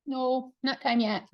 No, not time yet.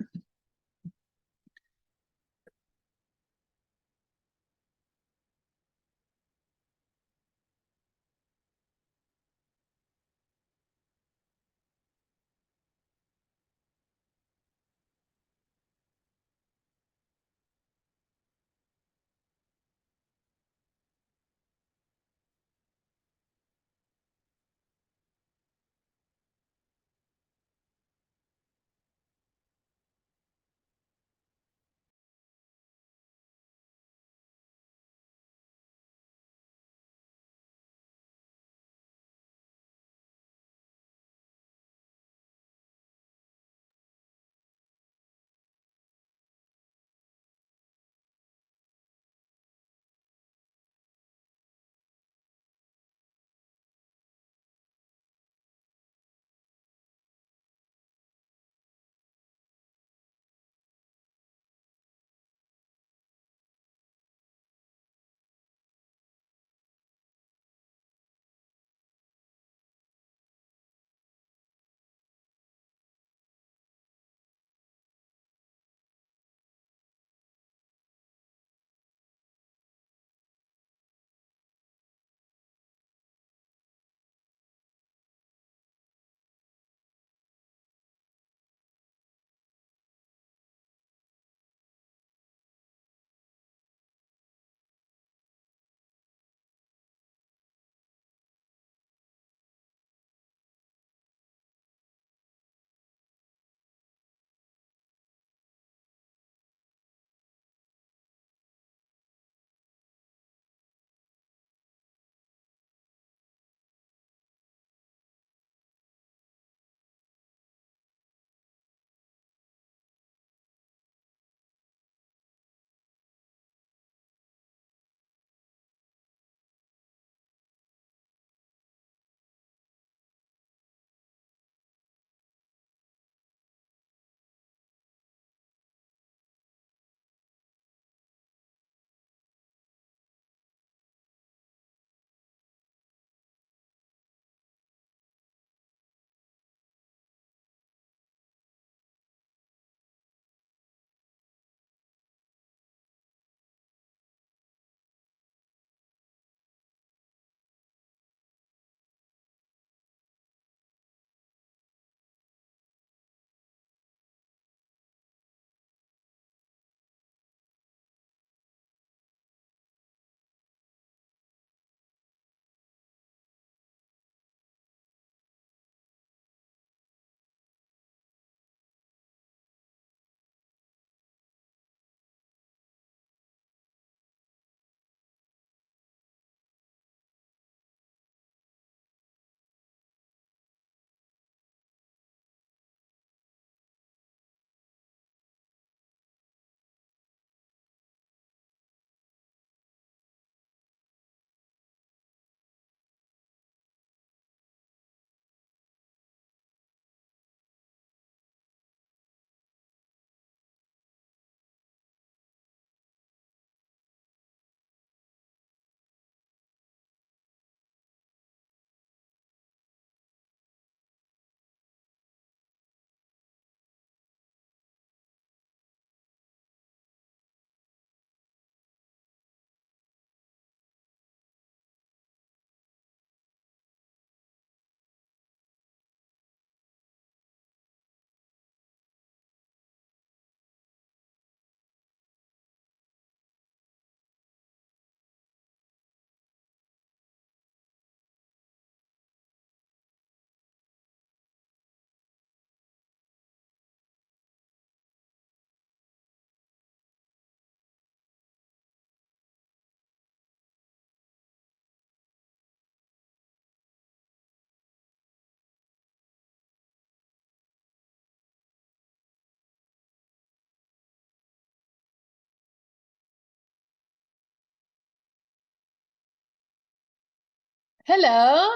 Hello.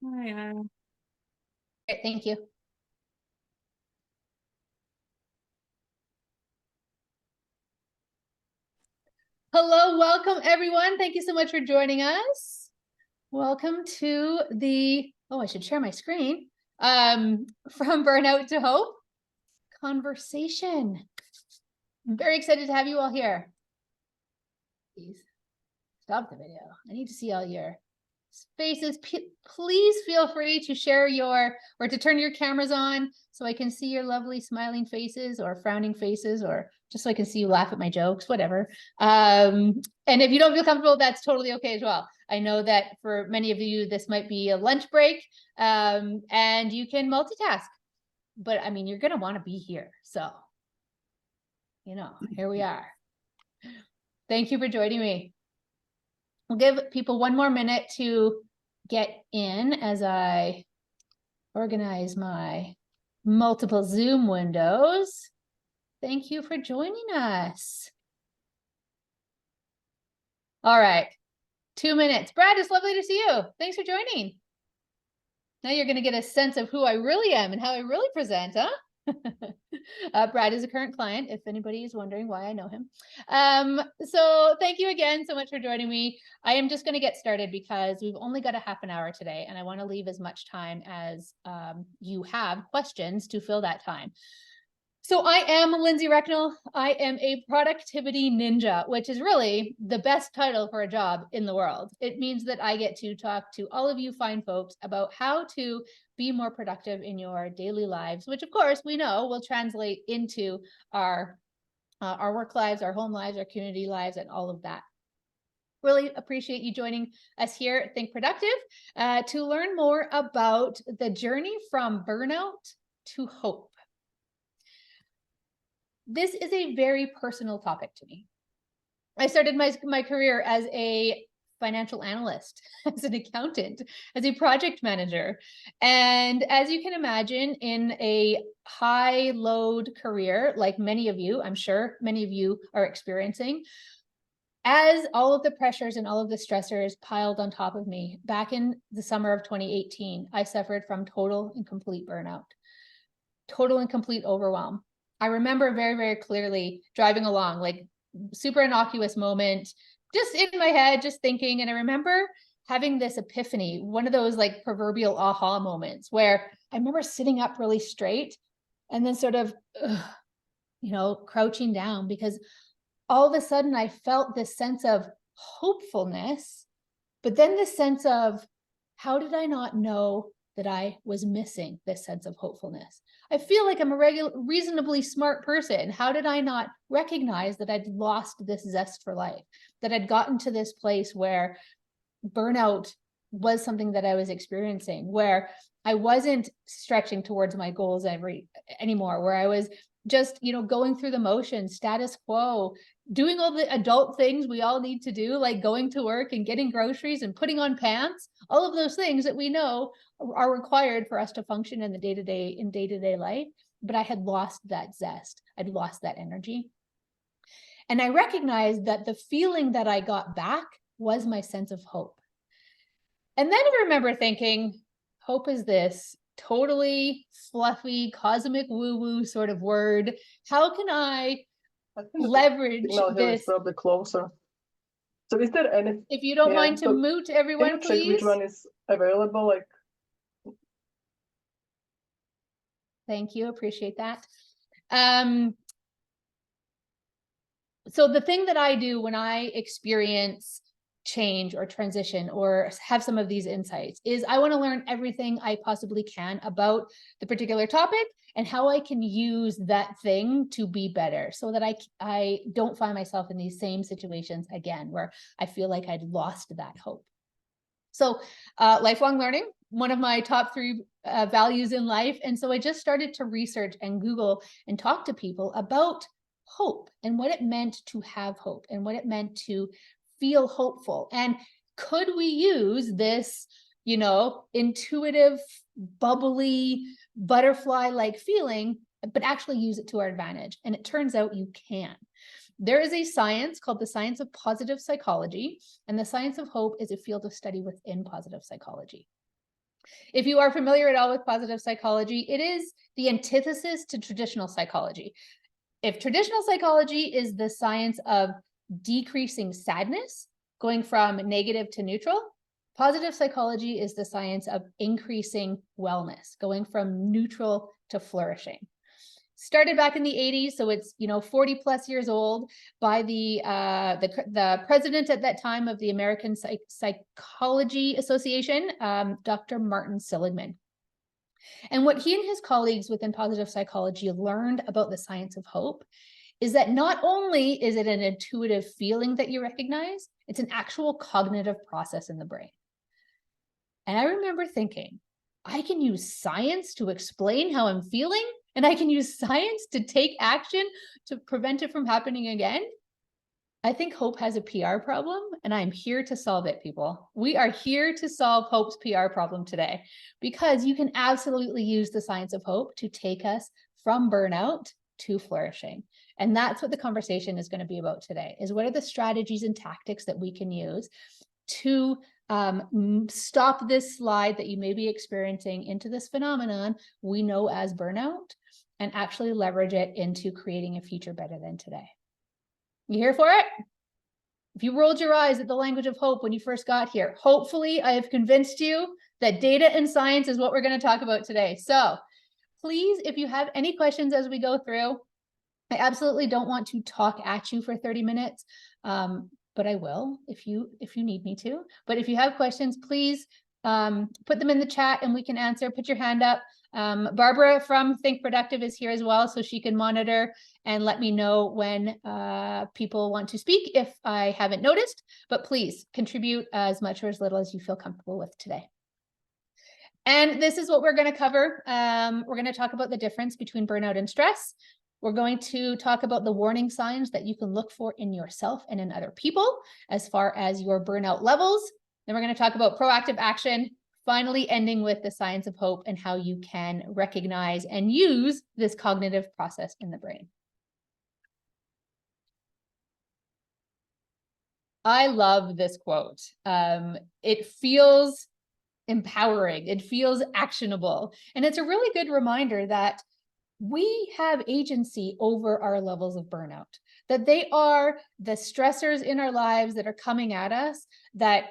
Hi, Great, thank you. Hello, welcome everyone. Thank you so much for joining us. Welcome to the, oh, I should share my screen. From burnout to hope, conversation. I'm very excited to have you all here. Please stop the video. I need to see all your faces. Please feel free to share or to turn your cameras on so I can see your lovely smiling faces or frowning faces, or just so I can see you laugh at my jokes, whatever. And if you don't feel comfortable, that's totally okay as well. I know that for many of you, this might be a lunch break, and you can multitask, but I mean, you're going to want to be here. So, here we are. Thank you for joining me. We'll give people one more minute to get in as I organize my multiple Zoom windows. Thank you for joining us. All right, 2 minutes. Brad, it's lovely to see you. Thanks for joining. Now you're going to get a sense of who I really am and how I really present, huh? Brad is a current client, if anybody is wondering why I know him. So thank you again so much for joining me. I am just going to get started because we've only got a half an hour today, and I want to leave as much time as you have questions to fill that time. So I am Lindsay Recknell. I am a productivity ninja, which is really the best title for a job in the world. It means that I get to talk to all of you fine folks about how to be more productive in your daily lives, which of course we know will translate into our work lives, our home lives, our community lives, and all of that. Really appreciate you joining us here at Think Productive to learn more about the journey from burnout to hope. This is a very personal topic to me. I started my career as a financial analyst, as an accountant, as a project manager. And as you can imagine, in a high load career, like many of you, I'm sure many of you are experiencing, as all of the pressures and all of the stressors piled on top of me, back in the summer of 2018, I suffered from total and complete burnout, total and complete overwhelm. I remember very, very clearly driving along, like super innocuous moment, just in my head, just thinking. And I remember having this epiphany, one of those like proverbial aha moments where I remember sitting up really straight and then sort of, crouching down, because all of a sudden I felt this sense of hopefulness, but then this sense of, how did I not know that I was missing this sense of hopefulness? I feel like I'm a reasonably smart person. How did I not recognize that I'd lost this zest for life, that I'd gotten to this place where burnout was something that I was experiencing, where I wasn't stretching towards my goals anymore, where I was just, going through the motions, status quo, doing all the adult things we all need to do, like going to work and getting groceries and putting on pants, all of those things that we know are required for us to function in the day-to-day life. But I had lost that zest. I'd lost that energy. And I recognized that the feeling that I got back was my sense of hope. And then I remember thinking, hope is this totally fluffy, cosmic woo-woo sort of word. How can I leverage this? Is probably closer. So is there any? If you don't mind to mute everyone, can you please. check which one is available? Thank you. Appreciate that. So the thing that I do when I experience change or transition or have some of these insights is I want to learn everything I possibly can about the particular topic and how I can use that thing to be better, so that I don't find myself in these same situations again where I feel like I'd lost that hope. So lifelong learning, one of my top 3 values in life. And so I just started to research and Google and talk to people about hope and what it meant to have hope and what it meant to feel hopeful. And could we use this, intuitive, bubbly, butterfly-like feeling, but actually use it to our advantage? And it turns out you can. There is a science called the science of positive psychology, and the science of hope is a field of study within positive psychology. If you are familiar at all with positive psychology, it is the antithesis to traditional psychology. If traditional psychology is the science of decreasing sadness, going from negative to neutral, Positive psychology is the science of increasing wellness, going from neutral to flourishing. Started back in the 80s, so it's 40 plus years old, by the president at that time of the American Psychology Association, Dr. Martin Seligman. And what he and his colleagues within positive psychology learned about the science of hope is that not only is it an intuitive feeling that you recognize, it's an actual cognitive process in the brain. And I remember thinking, I can use science to explain how I'm feeling, and I can use science to take action to prevent it from happening again. I think hope has a PR problem, and I'm here to solve it, people. We are here to solve hope's PR problem today, because you can absolutely use the science of hope to take us from burnout to flourishing. And that's what the conversation is going to be about today, is what are the strategies and tactics that we can use to stop this slide that you may be experiencing into this phenomenon we know as burnout, and actually leverage it into creating a future better than today. You here for it? If you rolled your eyes at the language of hope when you first got here, hopefully I have convinced you that data and science is what we're going to talk about today. So please, if you have any questions as we go through, I absolutely don't want to talk at you for 30 minutes, but I will if you need me to. But if you have questions, please put them in the chat and we can answer. Put your hand up. Barbara from Think Productive is here as well, so she can monitor and let me know when people want to speak if I haven't noticed. But please contribute as much or as little as you feel comfortable with today. And this is what we're going to cover. We're going to talk about the difference between burnout and stress. We're going to talk about the warning signs that you can look for in yourself and in other people as far as your burnout levels. Then we're going to talk about proactive action, finally ending with the science of hope and how you can recognize and use this cognitive process in the brain. I love this quote. It feels empowering. It feels actionable. And it's a really good reminder that we have agency over our levels of burnout, that they are the stressors in our lives that are coming at us, that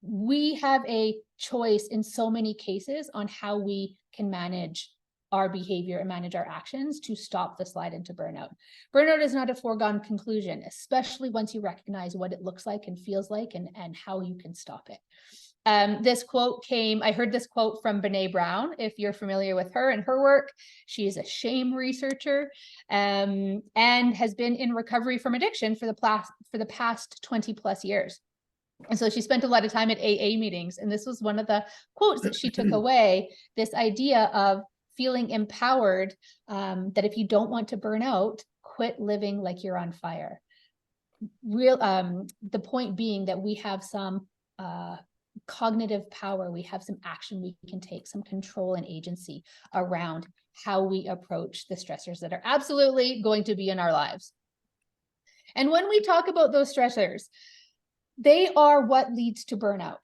we have a choice in so many cases on how we can manage our behavior and manage our actions to stop the slide into burnout. Burnout is not a foregone conclusion, especially once you recognize what it looks like and feels like and how you can stop it. This quote I heard this quote from Brené Brown, if you're familiar with her and her work. She is a shame researcher and has been in recovery from addiction for the past 20 plus years. And so she spent a lot of time at AA meetings. And this was one of the quotes that she took away, this idea of feeling empowered, that if you don't want to burn out, quit living like you're on fire. The point being that we have some cognitive power, we have some action we can take, some control and agency around how we approach the stressors that are absolutely going to be in our lives. And when we talk about those stressors, they are what leads to burnout.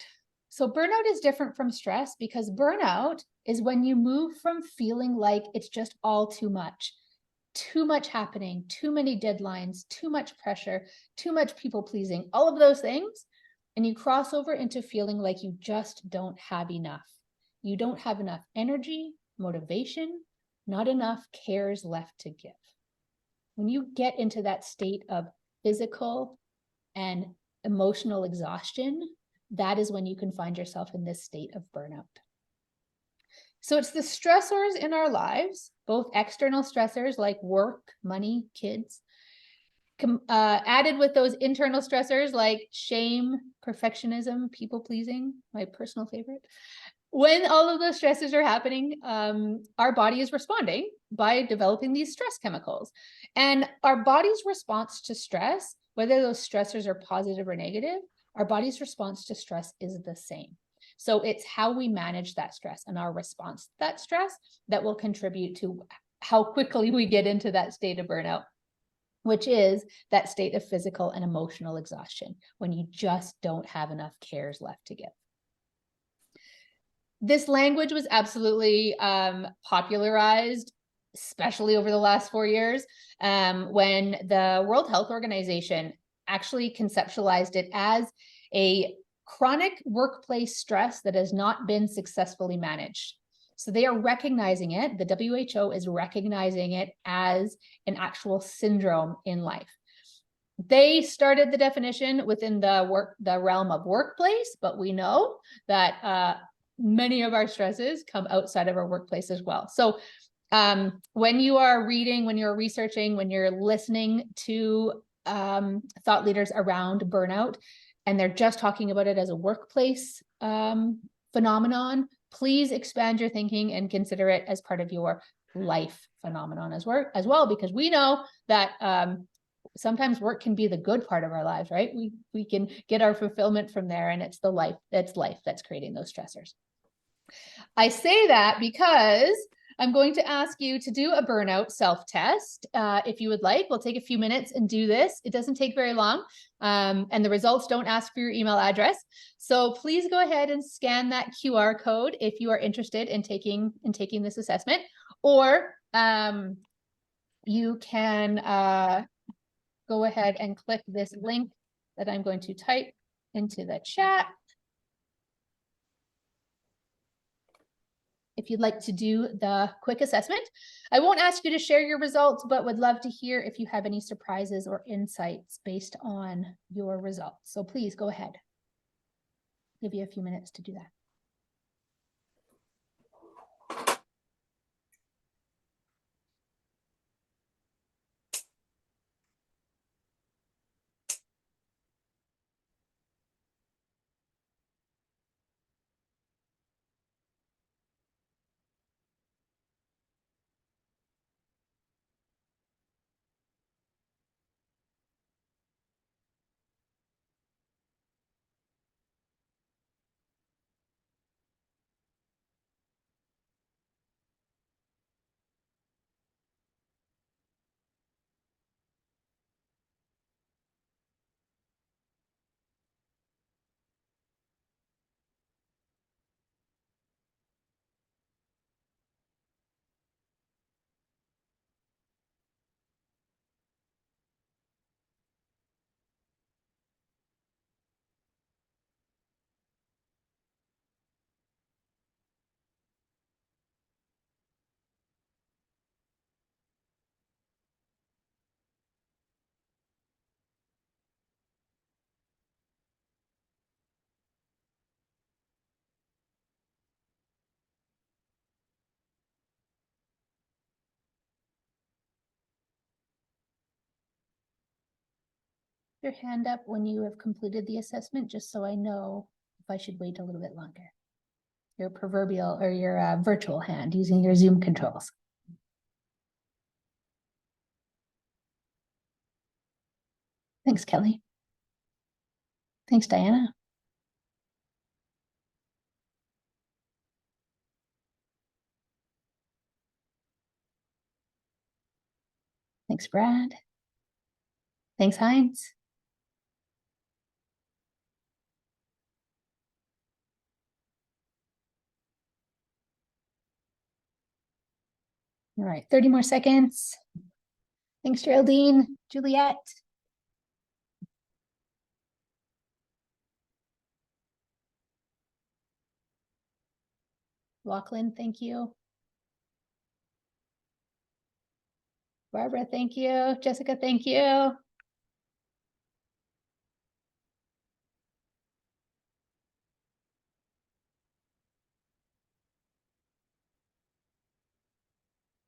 So burnout is different from stress, because burnout is when you move from feeling like it's just all too much happening, too many deadlines, too much pressure, too much people pleasing, all of those things, and you cross over into feeling like you just don't have enough. You don't have enough energy, motivation, not enough cares left to give. When you get into that state of physical and emotional exhaustion, that is when you can find yourself in this state of burnout. So it's the stressors in our lives, both external stressors like work, money, kids, added with those internal stressors like shame, perfectionism, people pleasing, my personal favorite. When all of those stresses are happening, our body is responding by developing these stress chemicals. And our body's response to stress, whether those stressors are positive or negative, our body's response to stress is the same. So it's how we manage that stress and our response to that stress that will contribute to how quickly we get into that state of burnout, which is that state of physical and emotional exhaustion, when you just don't have enough cares left to give. This language was absolutely popularized, especially over the last 4 years, when the World Health Organization actually conceptualized it as a chronic workplace stress that has not been successfully managed. So they are recognizing it. The WHO is recognizing it as an actual syndrome in life. They started the definition within the realm of workplace, but we know that many of our stresses come outside of our workplace as well. So when you are reading, when you're researching, when you're listening to thought leaders around burnout, and they're just talking about it as a workplace phenomenon, please expand your thinking and consider it as part of your life phenomenon as well, because we know that sometimes work can be the good part of our lives, right? We can get our fulfillment from there, and it's life that's creating those stressors. I say that because I'm going to ask you to do a burnout self-test. If you would like, we'll take a few minutes and do this. It doesn't take very long, and the results don't ask for your email address. So please go ahead and scan that QR code if you are interested in taking this assessment, or you can go ahead and click this link that I'm going to type into the chat if you'd like to do the quick assessment. I won't ask you to share your results, but would love to hear if you have any surprises or insights based on your results. So please go ahead. Give you a few minutes to do that. Your hand up when you have completed the assessment, just so I know if I should wait a little bit longer. Your proverbial or your virtual hand using your Zoom controls. Thanks, Kelly. Thanks, Diana. Thanks, Brad. Thanks, Heinz. All right, 30 more seconds. Thanks, Geraldine, Juliet. Lachlan, thank you. Barbara, thank you. Jessica, thank you.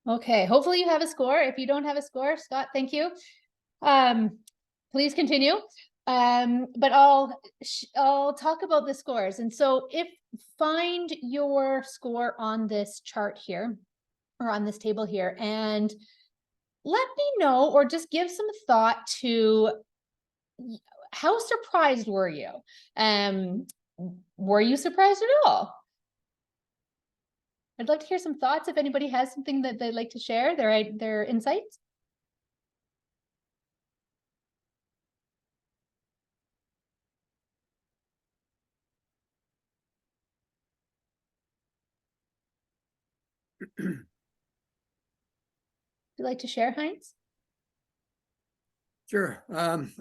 Okay, hopefully you have a score. If you don't have a score, Scott, thank you. Please continue. But I'll talk about the scores. And so find your score on this chart here, or on this table here, and let me know, or just give some thought to how surprised were you? Were you surprised at all? I'd like to hear some thoughts if anybody has something that they'd like to share, their insights. Would you like to share, Heinz? Sure.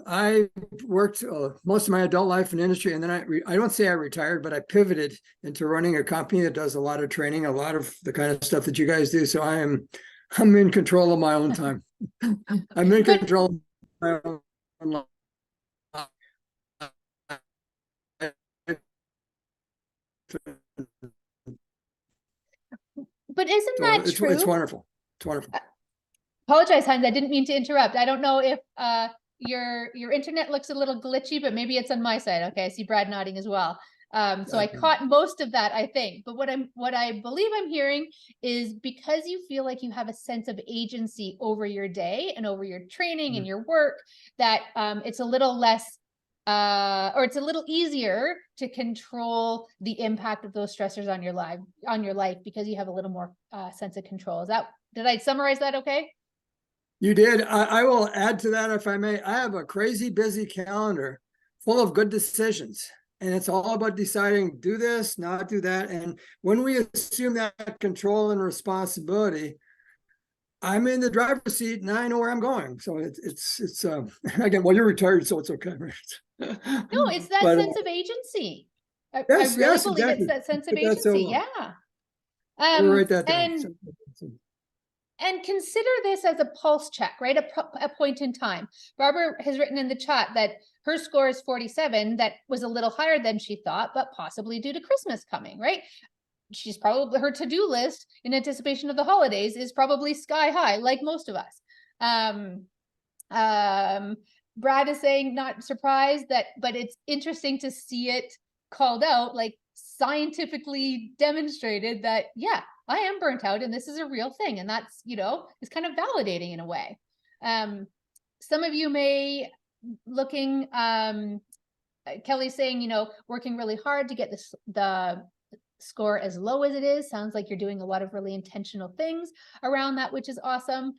I worked most of my adult life in industry, and then I don't say I retired, but I pivoted into running a company that does a lot of training, a lot of the kind of stuff that you guys do. So I'm in control of my own time. I'm in But control of my own life. but isn't So that it's true? wonderful. It's wonderful. Apologize, Hans. I didn't mean to interrupt. I don't know if your internet looks a little glitchy, but maybe it's on my side. Okay, I see Brad nodding as well. So I caught most of that, I think. But what I believe I'm hearing is because you feel like you have a sense of agency over your day and over your training and your work, that it's a little less or it's a little easier to control the impact of those stressors on your life because you have a little more sense of control. Did I summarize that okay? You did. I will add to that if I may. I have a crazy busy calendar full of good decisions. And it's all about deciding, do this, not do that. And when we assume that control and responsibility, I'm in the driver's seat and I know where I'm going. So it's again, well, you're retired, so it's okay. No, it's that But sense of agency. I yes, really yes, believe it's exactly. that sense of Put that so agency. well. Yeah. We'll write that down. And consider this as a pulse check, right? A point in time. Barbara has written in the chat that her score is 47. That was a little higher than she thought, but possibly due to Christmas coming, right? She's probably, her to-do list in anticipation of the holidays is probably sky high, like most of us. Brad is saying not surprised but it's interesting to see it called out, like scientifically demonstrated that, yeah, I am burnt out and this is a real thing. And that's, is kind of validating in a way. Some of you may looking, Kelly's saying, working really hard to get the score as low as it is. Sounds like you're doing a lot of really intentional things around that, which is awesome.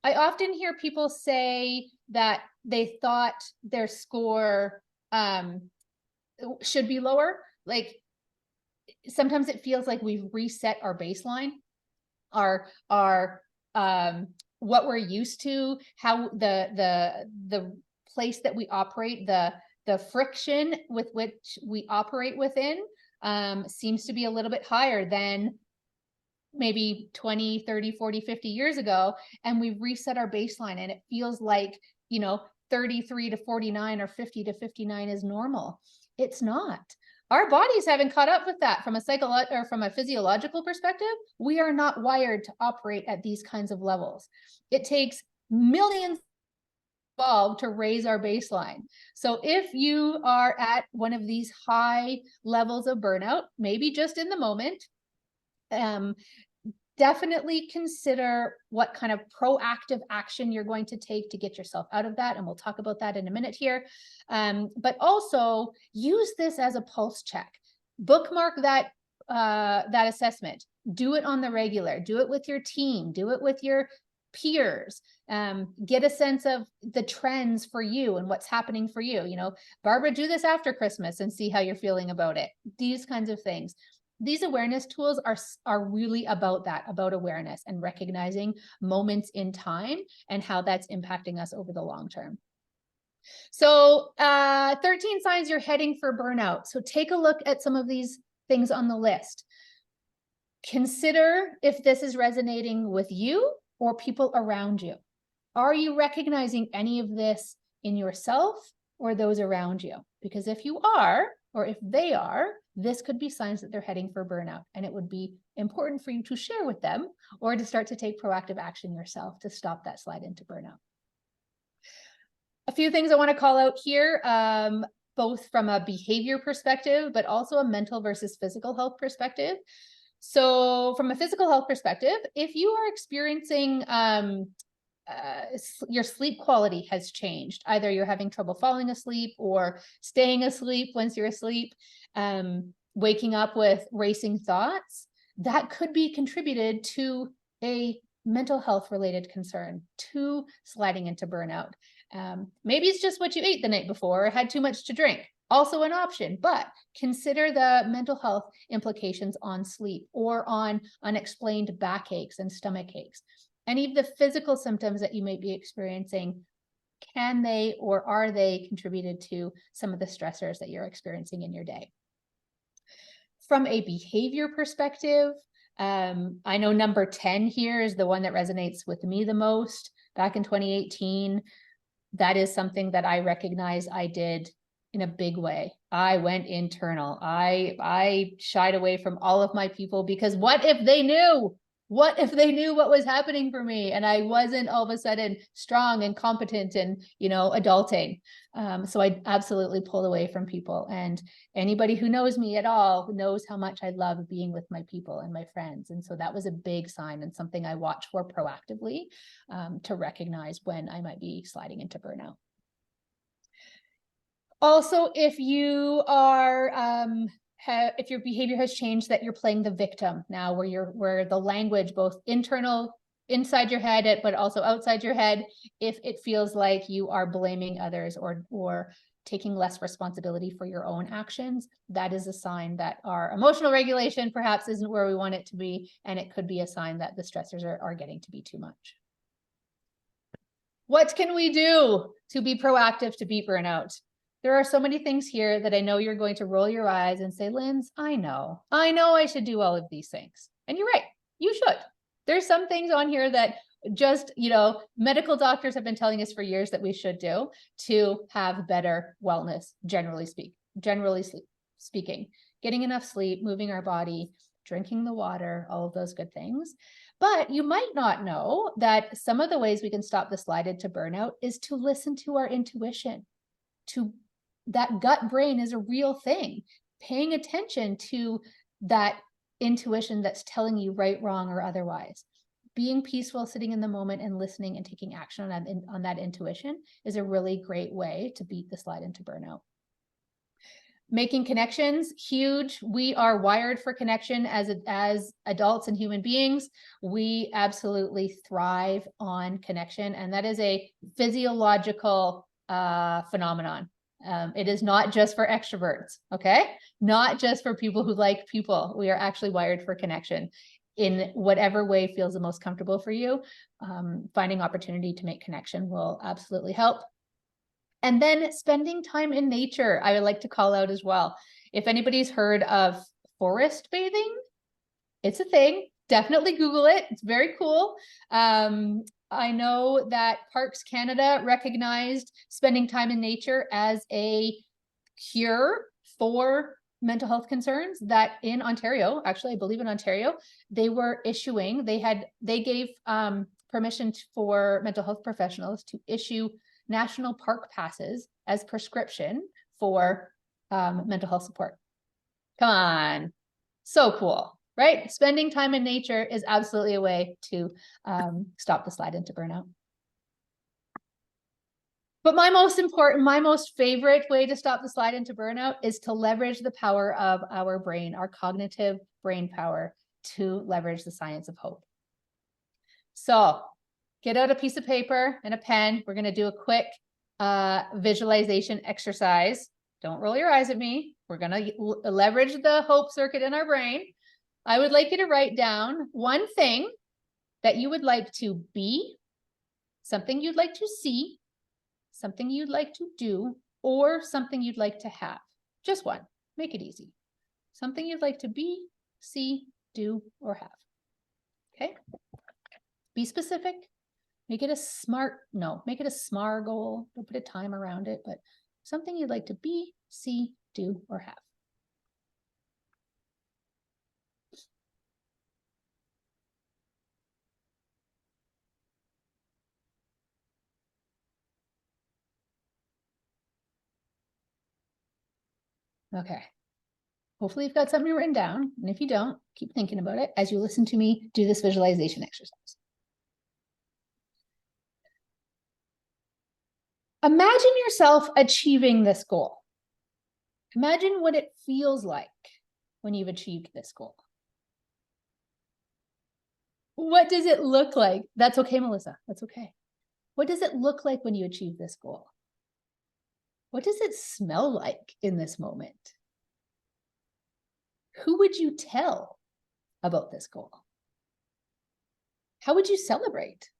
I often hear people say that they thought their score should be lower. Like sometimes it feels like we've reset our baseline, our what we're used to, how the place that we operate, the friction with which we operate within seems to be a little bit higher than maybe 20, 30, 40, 50 years ago. And we've reset our baseline and it feels like, 33 to 49 or 50 to 59 is normal. It's not. Our bodies haven't caught up with that from a psychological or from a physiological perspective. We are not wired to operate at these kinds of levels. It takes millions involved to raise our baseline. So if you are at one of these high levels of burnout, maybe just in the moment, definitely consider what kind of proactive action you're going to take to get yourself out of that. And we'll talk about that in a minute here. But also use this as a pulse check. Bookmark that assessment. Do it on the regular. Do it with your team. Do it with your peers. Get a sense of the trends for you and what's happening for you. Barbara, do this after Christmas and see how you're feeling about it. These kinds of things. These awareness tools are really about that, about awareness and recognizing moments in time and how that's impacting us over the long term. So 13 signs you're heading for burnout. So take a look at some of these things on the list. Consider if this is resonating with you or people around you. Are you recognizing any of this in yourself or those around you? Because if you are, or if they are, this could be signs that they're heading for burnout. And it would be important for you to share with them or to start to take proactive action yourself to stop that slide into burnout. A few things I want to call out here, both from a behavior perspective, but also a mental versus physical health perspective. So from a physical health perspective, if you are experiencing your sleep quality has changed, either you're having trouble falling asleep or staying asleep once you're asleep, waking up with racing thoughts, that could be contributed to a mental health related concern, to sliding into burnout. Maybe it's just what you ate the night before or had too much to drink. Also an option, but consider the mental health implications on sleep or on unexplained backaches and stomach aches. Any of the physical symptoms that you may be experiencing can they or are they contributed to some of the stressors that you're experiencing in your day? From a behavior perspective, I know number 10 here is the one that resonates with me the most. Back in 2018, that is something that I recognize I did in a big way. I went internal. I shied away from all of my people because what if they knew? What if they knew what was happening for me and I wasn't all of a sudden strong and competent and, adulting? So I absolutely pulled away from people. And anybody who knows me at all knows how much I love being with my people and my friends. And so that was a big sign and something I watch for proactively to recognize when I might be sliding into burnout. Also, if you are if your behavior has changed, that you're playing the victim now, where the language, both internal inside your head, but also outside your head, if it feels like you are blaming others or taking less responsibility for your own actions, that is a sign that our emotional regulation perhaps isn't where we want it to be, and it could be a sign that the stressors are getting to be too much. What can we do to be proactive to beat burnout? There are so many things here that I know you're going to roll your eyes and say, Linz, I know I should do all of these things. And you're right, you should. There's some things on here that just, medical doctors have been telling us for years that we should do to have better wellness, generally speaking. Getting enough sleep, moving our body, drinking the water, all of those good things. But you might not know that some of the ways we can stop the slide into burnout is to listen to our intuition. That gut brain is a real thing. Paying attention to that intuition that's telling you right, wrong, or otherwise. Being peaceful, sitting in the moment and listening and taking action on that intuition is a really great way to beat the slide into burnout. Making connections, huge. We are wired for connection as adults and human beings. We absolutely thrive on connection, and that is a physiological phenomenon. It is not just for extroverts, okay? Not just for people who like people. We are actually wired for connection in whatever way feels the most comfortable for you. Finding opportunity to make connection will absolutely help. And then spending time in nature, I would like to call out as well. If anybody's heard of forest bathing, it's a thing. Definitely Google it. It's very cool. I know that Parks Canada recognized spending time in nature as a cure for mental health concerns, that in Ontario, actually, I believe in Ontario, they gave permission for mental health professionals to issue national park passes as prescription for mental health support. Come on. So cool. Right? Spending time in nature is absolutely a way to stop the slide into burnout. But my most favorite way to stop the slide into burnout is to leverage the power of our brain, our cognitive brain power, to leverage the science of hope. So get out a piece of paper and a pen. We're going to do a quick visualization exercise. Don't roll your eyes at me. We're going to leverage the hope circuit in our brain. I would like you to write down one thing that you would like to be, something you'd like to see, something you'd like to do, or something you'd like to have. Just one. Make it easy. Something you'd like to be, see, do, or have. Okay? Be specific. Make it a SMART goal. Don't put a time around it, but something you'd like to be, see, do, or have. Okay. Hopefully you've got something written down. And if you don't, keep thinking about it as you listen to me do this visualization exercise. Imagine yourself achieving this goal. Imagine what it feels like when you've achieved this goal. What does it look like? That's okay, Melissa. That's okay. What does it look like when you achieve this goal? What does it smell like in this moment? Who would you tell about this goal? How would you celebrate?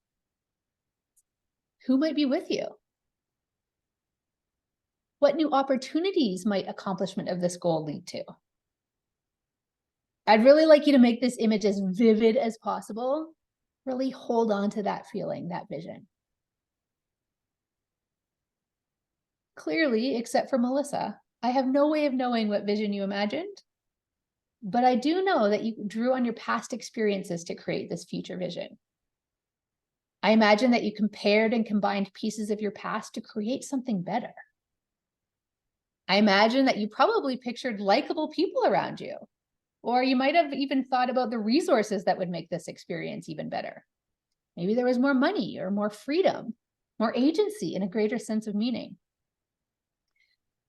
Who might be with you? What new opportunities might accomplishment of this goal lead to? I'd really like you to make this image as vivid as possible. Really hold on to that feeling, that vision. Clearly, except for Melissa, I have no way of knowing what vision you imagined, but I do know that you drew on your past experiences to create this future vision. I imagine that you compared and combined pieces of your past to create something better. I imagine that you probably pictured likable people around you, or you might have even thought about the resources that would make this experience even better. Maybe there was more money or more freedom, more agency, and a greater sense of meaning.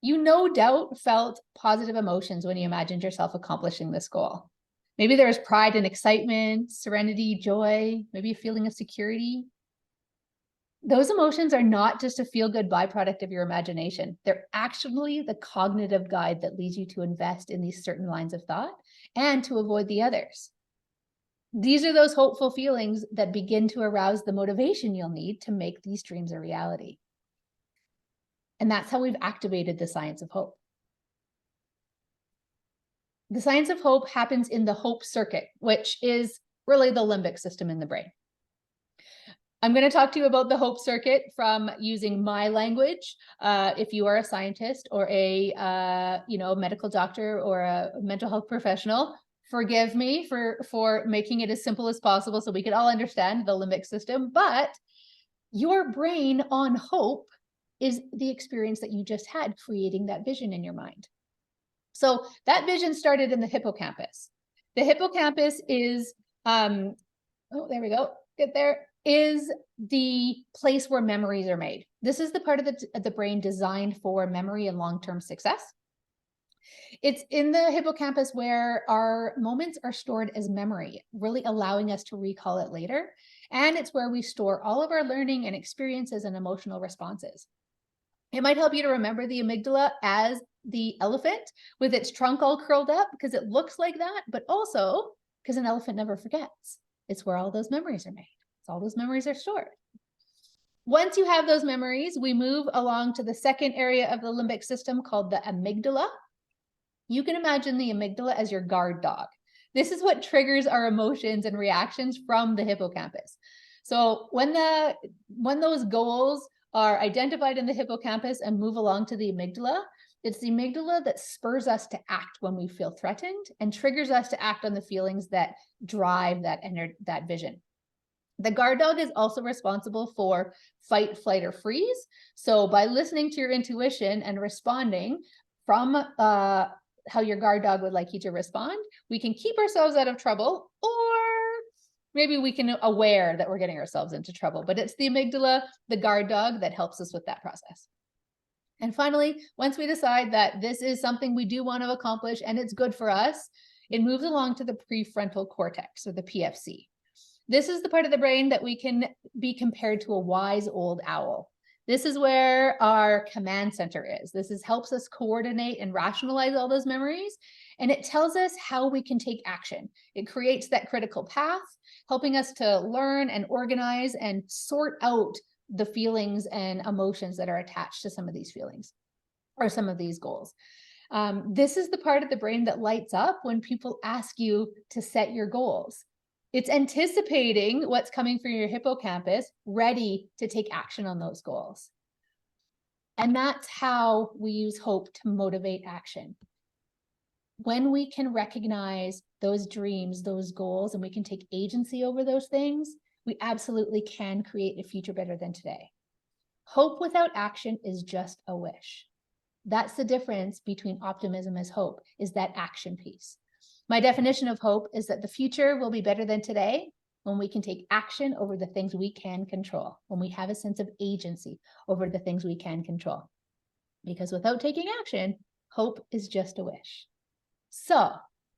You no doubt felt positive emotions when you imagined yourself accomplishing this goal. Maybe there was pride and excitement, serenity, joy, maybe a feeling of security. Those emotions are not just a feel-good byproduct of your imagination. They're actually the cognitive guide that leads you to invest in these certain lines of thought and to avoid the others. These are those hopeful feelings that begin to arouse the motivation you'll need to make these dreams a reality. And that's how we've activated the science of hope. The science of hope happens in the hope circuit, which is really the limbic system in the brain. I'm going to talk to you about the hope circuit from using my language. If you are a scientist or a medical doctor or a mental health professional, forgive me for making it as simple as possible so we could all understand the limbic system. But your brain on hope is the experience that you just had, creating that vision in your mind. So that vision started in the hippocampus. The hippocampus is, there we go, get there, is the place where memories are made. This is the part of the brain designed for memory and long-term success. It's in the hippocampus where our moments are stored as memory, really allowing us to recall it later. And it's where we store all of our learning and experiences and emotional responses. It might help you to remember the amygdala as the elephant with its trunk all curled up because it looks like that, but also because an elephant never forgets. It's where all those memories are made. It's all those memories are stored. Once you have those memories, we move along to the second area of the limbic system called the amygdala. You can imagine the amygdala as your guard dog. This is what triggers our emotions and reactions from the hippocampus. So when those goals are identified in the hippocampus and move along to the amygdala, it's the amygdala that spurs us to act when we feel threatened and triggers us to act on the feelings that drive that vision. The guard dog is also responsible for fight, flight, or freeze. So by listening to your intuition and responding from how your guard dog would like you to respond, we can keep ourselves out of trouble, or maybe we can aware that we're getting ourselves into trouble. But it's the amygdala, the guard dog, that helps us with that process. And finally, once we decide that this is something we do want to accomplish and it's good for us, it moves along to the prefrontal cortex, or the PFC. This is the part of the brain that we can be compared to a wise old owl. This is where our command center is. Helps us coordinate and rationalize all those memories. And it tells us how we can take action. It creates that critical path, helping us to learn and organize and sort out the feelings and emotions that are attached to some of these feelings or some of these goals. This is the part of the brain that lights up when people ask you to set your goals. It's anticipating what's coming from your hippocampus, ready to take action on those goals. And that's how we use hope to motivate action. When we can recognize those dreams, those goals, and we can take agency over those things, we absolutely can create a future better than today. Hope without action is just a wish. That's the difference between optimism as hope, is that action piece. My definition of hope is that the future will be better than today when we can take action over the things we can control, when we have a sense of agency over the things we can control. Because without taking action, hope is just a wish. So,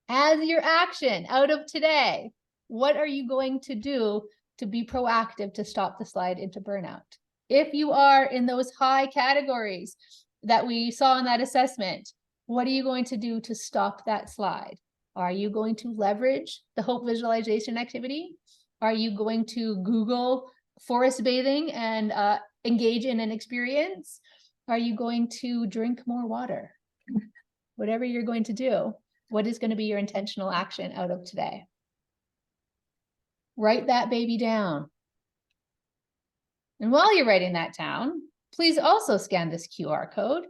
as your action out of today, what are you going to do to be proactive to stop the slide into burnout? If you are in those high categories that we saw in that assessment, what are you going to do to stop that slide? Are you going to leverage the hope visualization activity? Are you going to Google forest bathing and engage in an experience? Are you going to drink more water? Whatever you're going to do, what is going to be your intentional action out of today? Write that baby down. And while you're writing that down, please also scan this QR code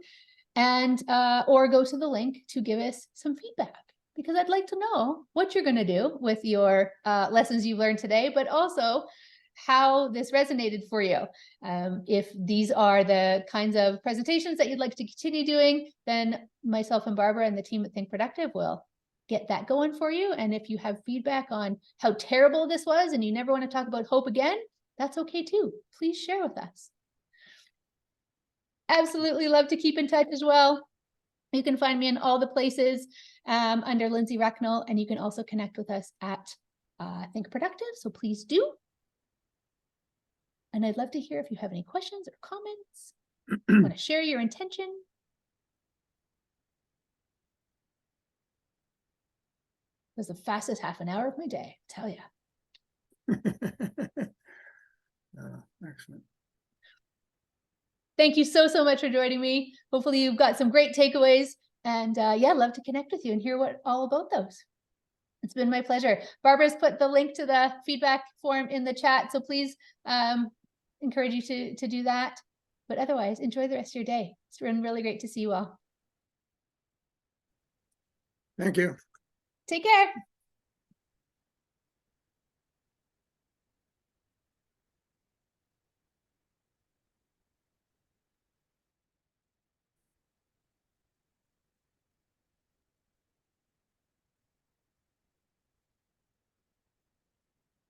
and or go to the link to give us some feedback, because I'd like to know what you're going to do with your lessons you've learned today, but also how this resonated for you. If these are the kinds of presentations that you'd like to continue doing, then myself and Barbara and the team at Think Productive will get that going for you. And if you have feedback on how terrible this was and you never want to talk about hope again, that's okay too. Please share with us. Absolutely love to keep in touch as well. You can find me in all the places under Lindsay Recknell, and you can also connect with us at Think Productive. So please do. And I'd love to hear if you have any questions or comments. Want to share your intention. It was the fastest half an hour of my day, I tell you. Excellent. Thank you so much for joining me. Hopefully you've got some great takeaways, and yeah, love to connect with you and hear what all about those. It's been my pleasure. Barbara's put the link to the feedback form in the chat, so please encourage you to do that. But otherwise, enjoy the rest of your day. It's been really great to see you all. Thank you. Take care.